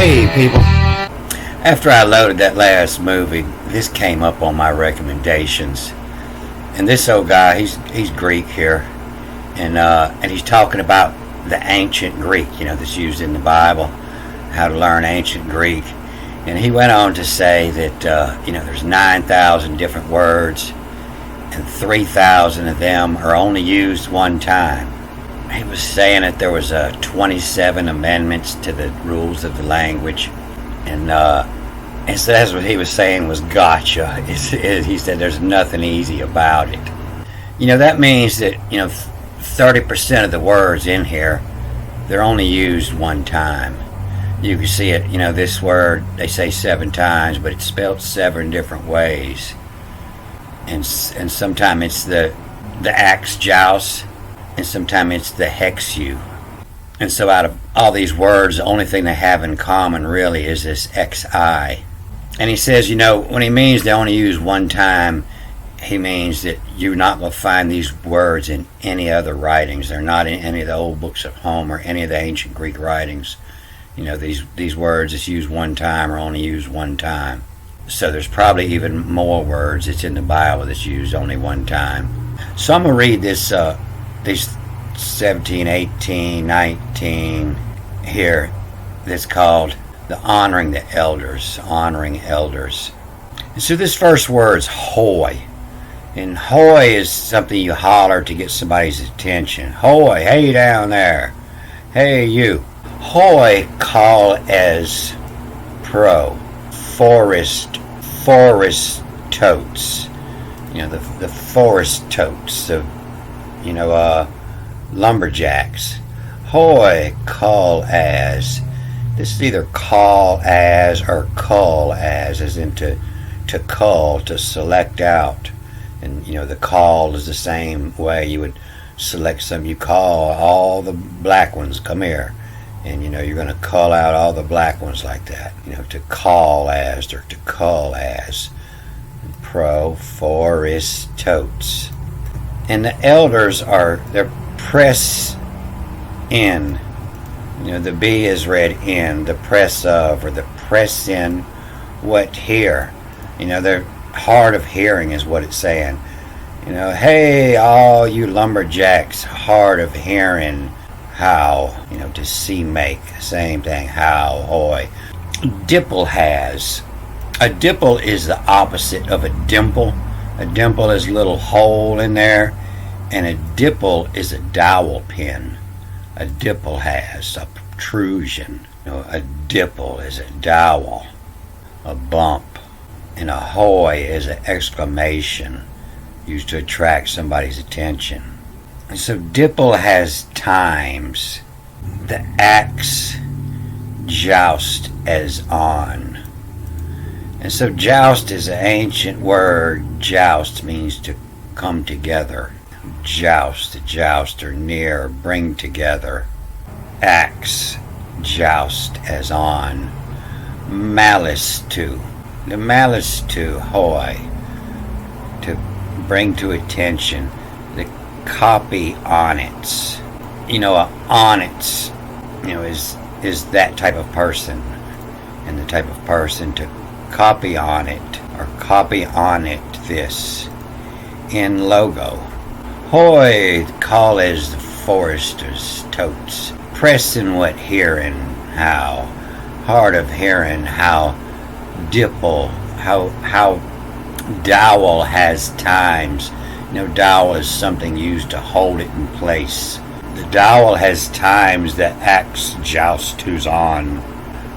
Hey people, after I loaded that last movie, this came up on my recommendations. And this old guy, he's Greek here, and he's talking about the ancient Greek, that's used in the Bible, how to learn ancient Greek. And he went on to say that there's 9,000 different words, and 3,000 of them are only used one time. He was saying that there was 27 amendments to the rules of the language, and so that's what he was saying was gotcha. He said there's nothing easy about it. That means that 30% of the words in here, they're only used one time. You can see it. This word they say 7 times, but it's spelled 7 different ways, and sometimes it's the axe joust, and sometimes it's the hexu. And so out of all these words, the only thing they have in common really is this xi. And he says, when he means they only use one time, he means that you're not going to find these words in any other writings. They're not in any of the old books of Homer, any of the ancient Greek writings. These words that's used one time are only used one time. So there's probably even more words that's in the Bible that's used only one time. So I'm going to read these 17, 18, 19 here that's called the honoring the elders. Honoring elders. And so this first word's hoy. And hoy is something you holler to get somebody's attention. Hoy, hey down there. Hey you. Hoy call as pro. Forest totes. The forest totes of lumberjacks. Hoy call as. This is either call as or cull as in to cull, to select out. And the call is the same way you would select some. You call all the black ones, come here. And you're going to cull out all the black ones like that. To call as or to cull as. Pro forest totes. And the elders they're press in. The B is read in, the press of, or the press in what hear. They're hard of hearing is what it's saying. Hey, all you lumberjacks, hard of hearing, how, to see make, same thing, how, hoy. Dimple has. A dimple is the opposite of a dimple. A dimple is a little hole in there, and a dimple is a dowel pin. A dimple has a protrusion. A dimple is a dowel, a bump, and a hoy is an exclamation used to attract somebody's attention. And so dimple has times. The axe joust as on. And so joust is an ancient word. Joust means to come together. Joust or near, bring together. Axe, joust as on. Malice to. The malice to, hoy, to bring to attention. The copy onnets. A onnets, is that type of person. And the type of person to copy on it, or copy on it this. In logo. Hoy, call as the foresters totes. Pressin' what hearing, how. Hard of hearing, how. Dipple, how dowel has times. Dowel is something used to hold it in place. The dowel has times that axe joust who's on.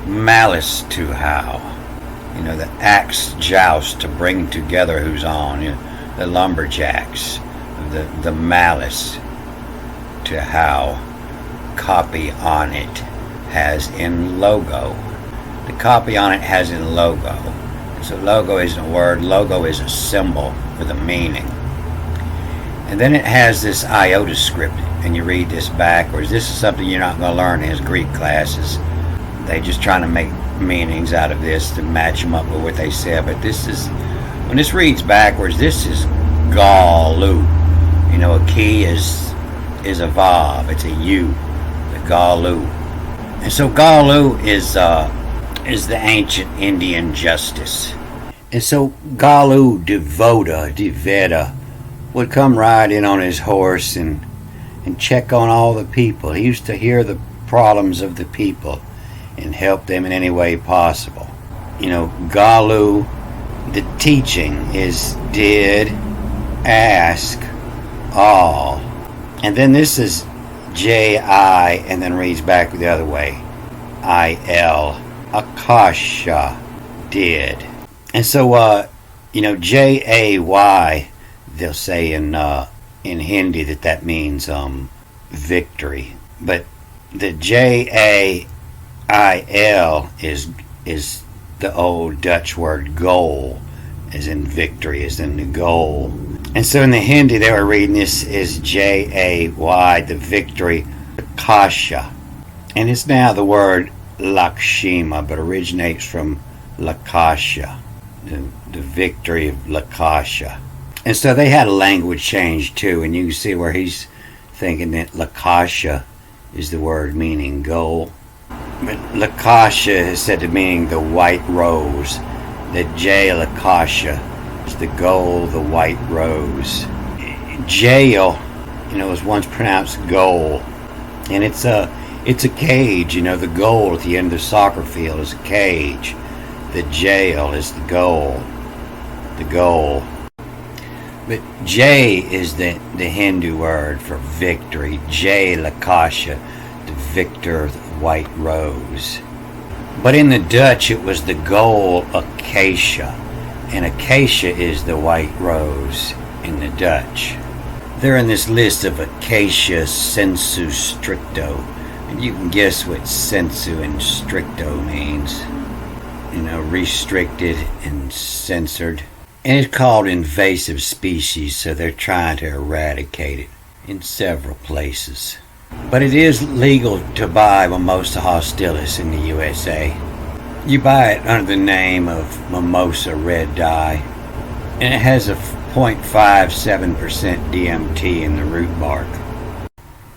Malice to how. The axe joust to bring together who's on. The lumberjacks. The malice to how. Copy on it has in logo. The copy on it has in logo. So logo isn't a word. Logo is a symbol with a meaning. And then it has this iota script, and you read this backwards. This is something you're not going to learn in his Greek classes. They just trying to make meanings out of this to match them up with what they said. But when this reads backwards, this is galu. A key is a vav. It's a U. The galu. And so galu is is the ancient Indian justice. And so Galu Deveda would come ride in on his horse and check on all the people. He used to hear the problems of the people and help them in any way possible. You know, Galu, the teaching is did, ask, all. And then this is J-I, and then reads back the other way. I-L, Akasha, did. And so, J-A-Y, they'll say in Hindi that means victory. But the J-A-I-L is the old Dutch word goal, as in victory, as in the goal. And so in the Hindi, they were reading this as J-A-Y, the victory, Akasha. And it's now the word Lakshma, but originates from Lakasha, the victory of Lakasha. And so they had a language change too, and you can see where he's thinking that Lakasha is the word meaning goal. But Lakasha is said to meaning the white rose. That J Lakasha is the goal, the white rose. Jail, was once pronounced goal. And it's a cage, the goal at the end of the soccer field is a cage. The jail is the goal. The goal. But J is the Hindu word for victory. J Lakasha, the victor of the white rose. But in the Dutch it was the goal acacia. And acacia is the white rose in the Dutch. They're in this list of acacia sensu stricto. And you can guess what sensu and stricto means. Restricted and censored. And it's called invasive species, so they're trying to eradicate it in several places. But it is legal to buy Mimosa hostilis in the USA. You buy it under the name of Mimosa Red Dye, and it has a 0.57% DMT in the root bark.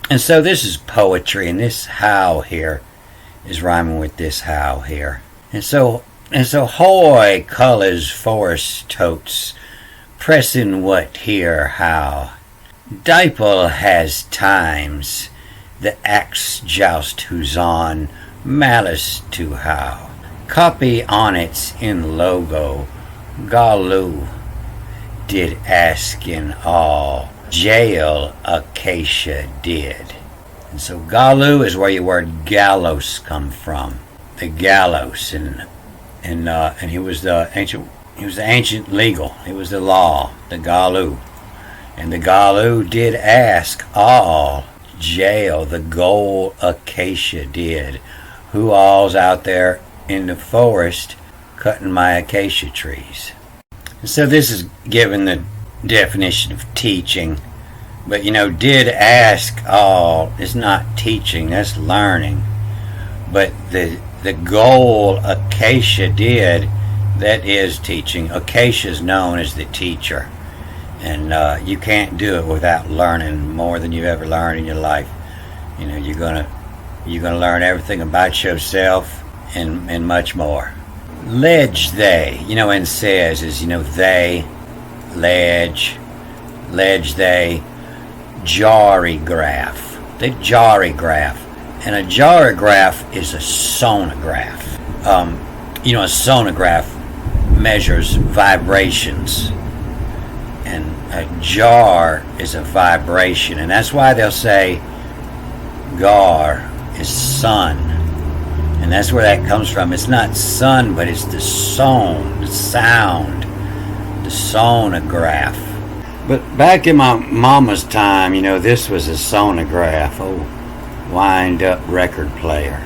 And so this is poetry, and this how here is rhyming with this how here. And so hoy colors forest totes, pressing what here how. Dipel has times, the axe joust who's on, malice to how. Copy on its in logo, Galu did ask in all, jail acacia did. And so Galu is where your word gallows come from. The gallows, and he was the ancient legal. He was the law, the Galu. And the Galu did ask all, jail, the goal acacia did. Who all's out there in the forest cutting my acacia trees? And so this is given the definition of teaching. But did ask all is not teaching, that's learning. But the goal acacia did, that is teaching. Acacia is known as the teacher. And you can't do it without learning more than you ever learned in your life. You're gonna learn everything about yourself and much more. Ledge they, and says is they, ledge they, gyrograph. The gyrograph. And a gyrograph is a sonograph. A sonograph measures vibrations. And a jar is a vibration. And that's why they'll say gar is sun. And that's where that comes from. It's not sun, but it's the the sound, the sonograph. But back in my mama's time, this was a sonograph. Oh, wind-up record player.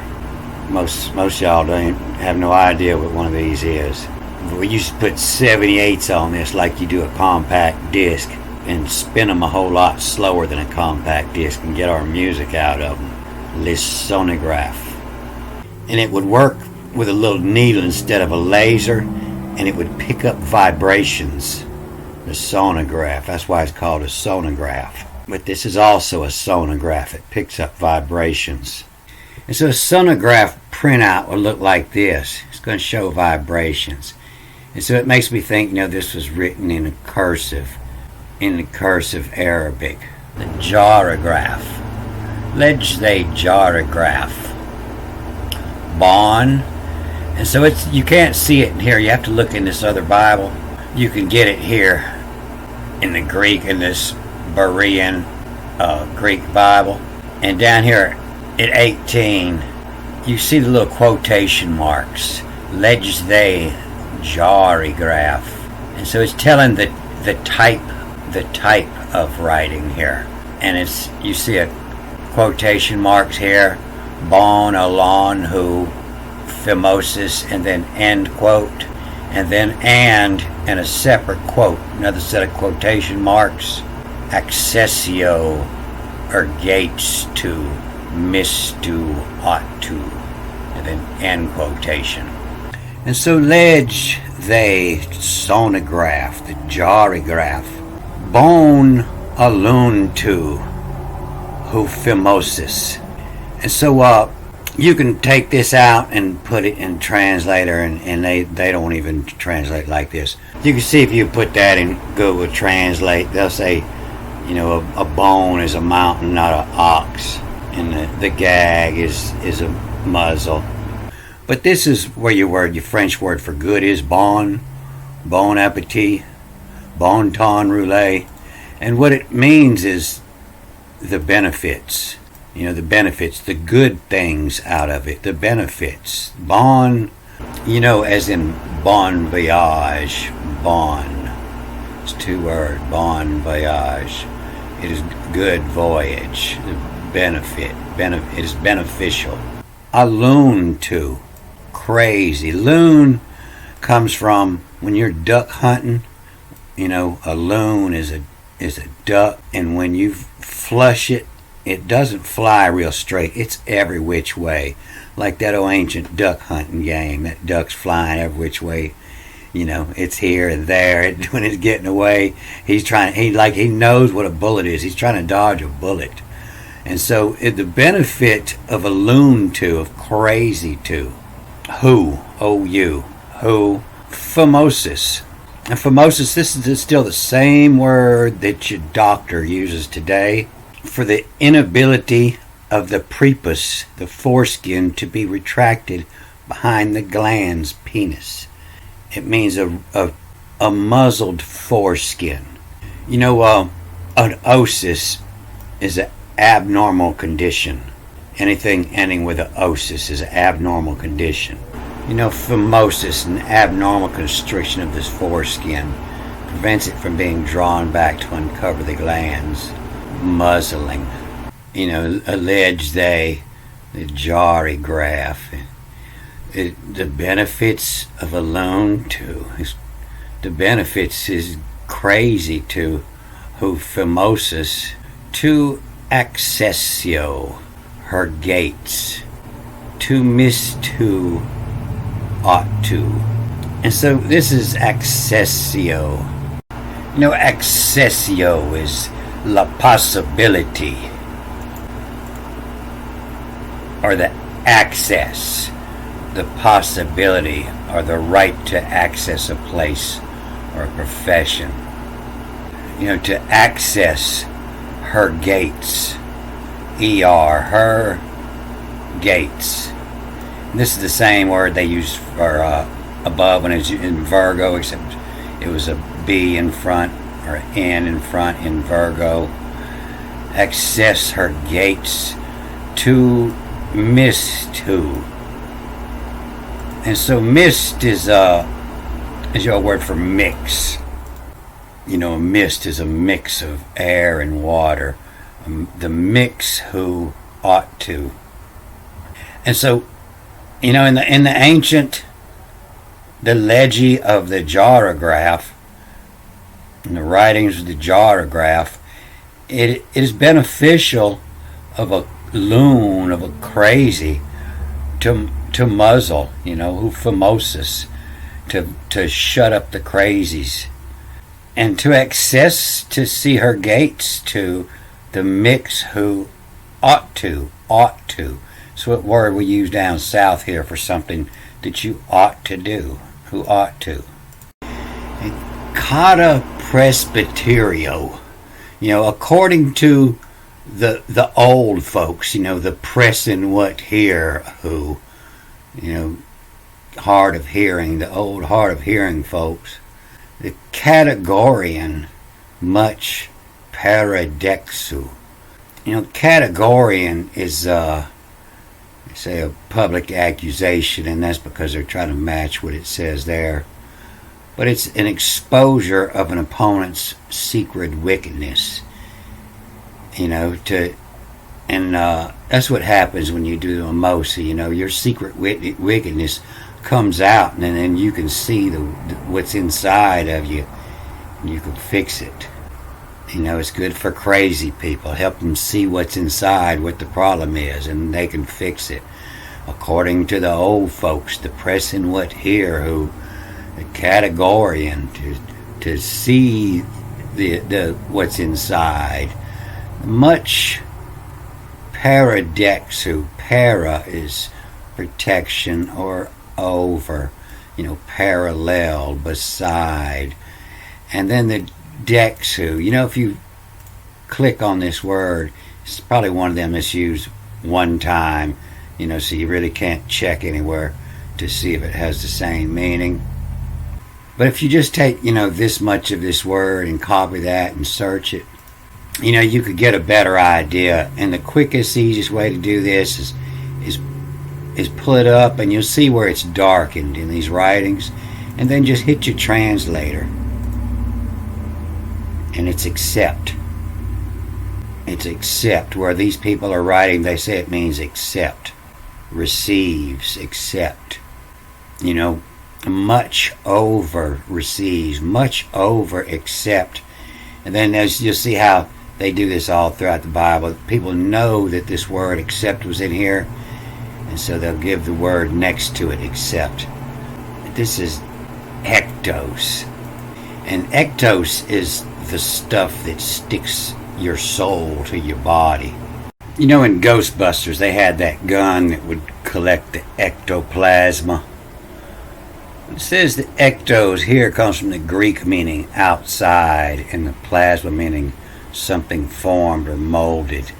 Most y'all don't have no idea what one of these is. We used to put 78s on this like you do a compact disc and spin them a whole lot slower than a compact disc and get our music out of them. This sonograph. And it would work with a little needle instead of a laser, and it would pick up vibrations. The sonograph. That's why it's called a sonograph. But this is also a sonograph. It picks up vibrations. And so a sonograph printout will look like this. It's going to show vibrations. And so it makes me think, this was written in the cursive Arabic. The gyrograph. Lejde gyrograph. Bon. And so you can't see it in here. You have to look in this other Bible. You can get it here in the Greek, in this Berean Greek Bible. And down here at 18, you see the little quotation marks. Lejde gyrograph. And so it's telling the type of writing here. And you see a quotation marks here. Bon, alon, who, phimosis, and then end quote, and then and a separate quote, another set of quotation marks, accessio, or gates to, mistu, ought to, and then end quotation. And so ledge they sonograph, the gyrograph, bone alone to, who phimosis. And so you can take this out and put it in translator, and they don't even translate like this. You can see if you put that in Google Translate, they'll say, a bone is a mountain, not an ox, and the gag is a muzzle. But this is where your French word for good is bon appetit, bon temps roulé, and what it means is the benefits. The benefits, the good things out of it, the benefits. Bon, as in bon voyage, bon. It's two words, bon voyage. It is good voyage, the benefit. It is beneficial. A loon to, crazy. Loon comes from when you're duck hunting. A loon is a duck, and when you flush it, it doesn't fly real straight. It's every which way. Like that old ancient duck hunting game. That duck's flying every which way. It's here and there. When it's getting away, he knows what a bullet is. He's trying to dodge a bullet. And so the benefit of a loon to, of crazy to, who, O-U, who, phimosis. And phimosis, this is still the same word that your doctor uses today for the inability of the prepuce, the foreskin, to be retracted behind the glans penis. It means a muzzled foreskin. An osis is an abnormal condition. Anything ending with an osis is an abnormal condition. Phimosis, an abnormal constriction of this foreskin, prevents it from being drawn back to uncover the glands. Muzzling, allege the gyrograph. The benefits of a loan to, the benefits is crazy to, who phimosis, to accessio, her gates, to miss to, ought to. And so this is accessio. Accessio is la possibility, or the access, the possibility, or the right to access a place or a profession. To access her gates, her gates. And this is the same word they use for above when it's in Virgo, except it was a B in front, or N in front in Virgo. Access her gates, to mist to. And so mist is your word for mix. A mist is a mix of air and water. The mix who ought to. And so, in the ancient, the legi of the gyrograph, in the writings of the gyrograph, it is beneficial of a loon, of a crazy, to muzzle, who phimosis, to shut up the crazies, and to access, to see her gates, to the mix who ought to, It's what word we use down south here for something that you ought to do. Who ought to? Cata presbyterio. According to the old folks, the pressing what here who, hard of hearing, the old hard of hearing folks. The categorian much paradexu. Categorian is say a public accusation, and that's because they're trying to match what it says there. But it's an exposure of an opponent's secret wickedness. That's what happens when you do the mimosa. Your secret wickedness comes out, and then you can see what's inside of you, and you can fix it. It's good for crazy people. Help them see what's inside, what the problem is, and they can fix it. According to the old folks, the pressing what here who, the categorian, to see the what's inside. Much paradexu. Para is protection or over, parallel, beside. And then the dexu. If you click on this word, it's probably one of them that's used one time, so you really can't check anywhere to see if it has the same meaning. But if you just take, this much of this word and copy that and search it, you could get a better idea. And the quickest, easiest way to do this is pull it up, and you'll see where it's darkened in these writings, and then just hit your translator. And it's accept. It's accept. Where these people are writing, they say it means accept. Receives, accept. Much over receives, much over accept. And then as you'll see how they do this all throughout the Bible. People know that this word accept was in here, and so they'll give the word next to it, accept. This is ectos. And ectos is the stuff that sticks your soul to your body. In Ghostbusters, they had that gun that would collect the ectoplasma. It says the ectos here comes from the Greek meaning outside, and the plasma meaning something formed or molded.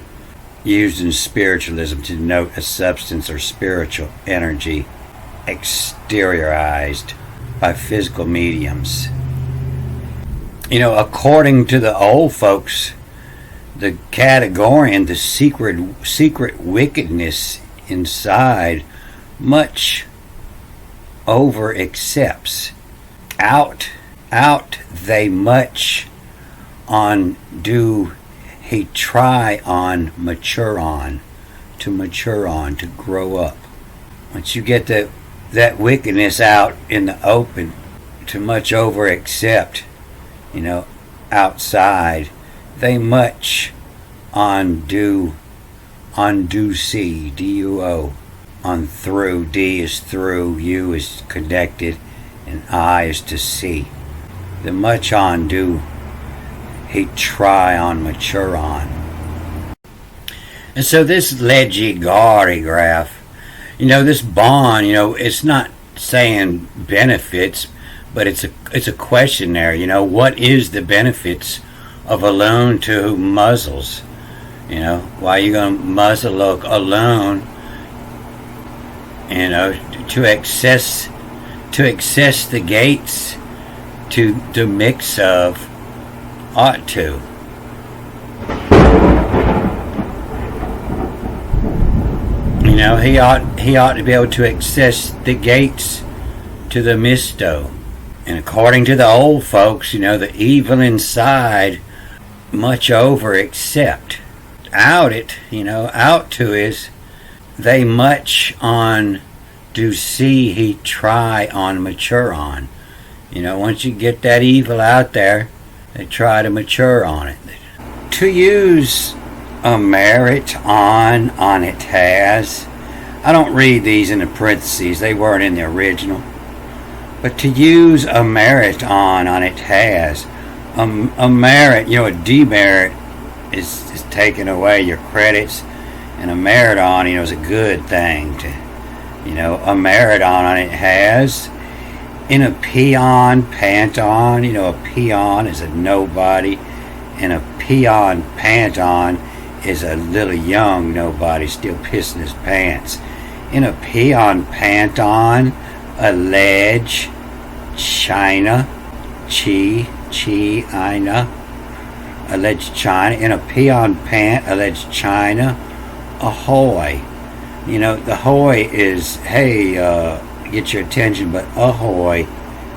Used in spiritualism to denote a substance or spiritual energy exteriorized by physical mediums. According to the old folks, the categorian, the secret wickedness inside, much over accepts. Out they much on do he try on mature on, to grow up. Once you get that wickedness out in the open, to much over accept, outside, they much on do see, D-U-O, on through, D is through, U is connected, and I is to see. The much on do he try on mature on. And so this legigari graph, this bond, it's not saying benefits, but it's a questionnaire. What is the benefits of a loon to who muzzles? Why are you going to muzzle a loon? To access the gates to the mix of ought to. He ought to be able to access the gates to the misto. And according to the old folks, the evil inside much over accept. Out to is they much on do see he try on mature on. Once you get that evil out there, they try to mature on it. To use a merit on it has. I don't read these in the parentheses, they weren't in the original. But to use a merit on it has. A merit, a demerit is taking away your credits, and And a meridon, is a good thing to, a meridon on it has. In a peon panton, a peon is a nobody, and a peon panton is a little young nobody still pissing his pants. In a peon panton, allege China, China, alleged China. In a peon pant, alleged China, ahoy. The hoy is, hey, get your attention, but ahoy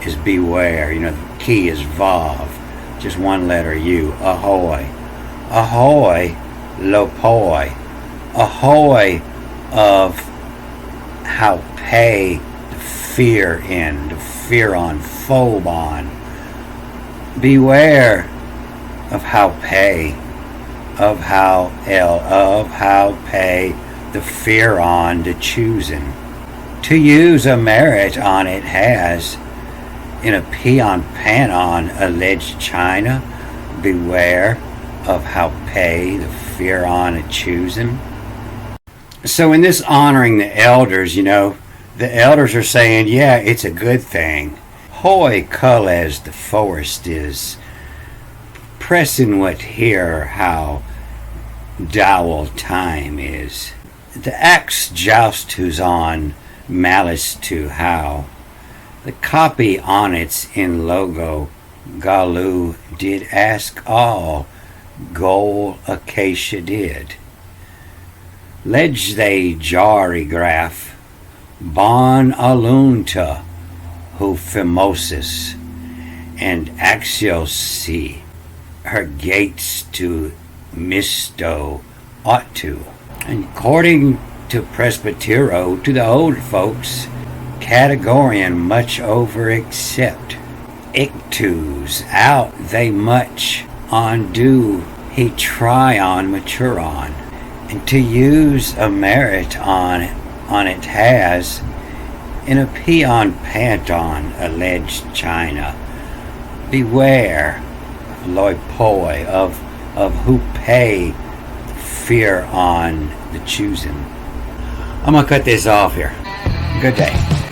is beware. The key is vav, just one letter U, ahoy. Ahoy, Low-Poy. Ahoy of how pay the fear in, the fear on phobon. Beware of how pay, of how pay the fear on the choosing. To use a merit on it has. In a peon panon, alleged China, beware of how pay the fear on a choosing. So in this honoring the elders, the elders are saying, yeah, it's a good thing. Hoy cull as the forest is, pressing what here how dowel time is. The axe joust who's on malice to how. The copy on its in logo Galu did ask all, Goal Acacia did. Ledge they jari graph, Bon alunta, who phimosis, and axios see, her gates to misto ought to. And according to Presbytero, to the old folks, categorian much over except. Ictus out they much on do he try on mature on. And to use a merit on it has. In a peon panton, alleged China, beware, Low-Poy, of who pay fear on the choosing. I'm going to cut this off here. Good day.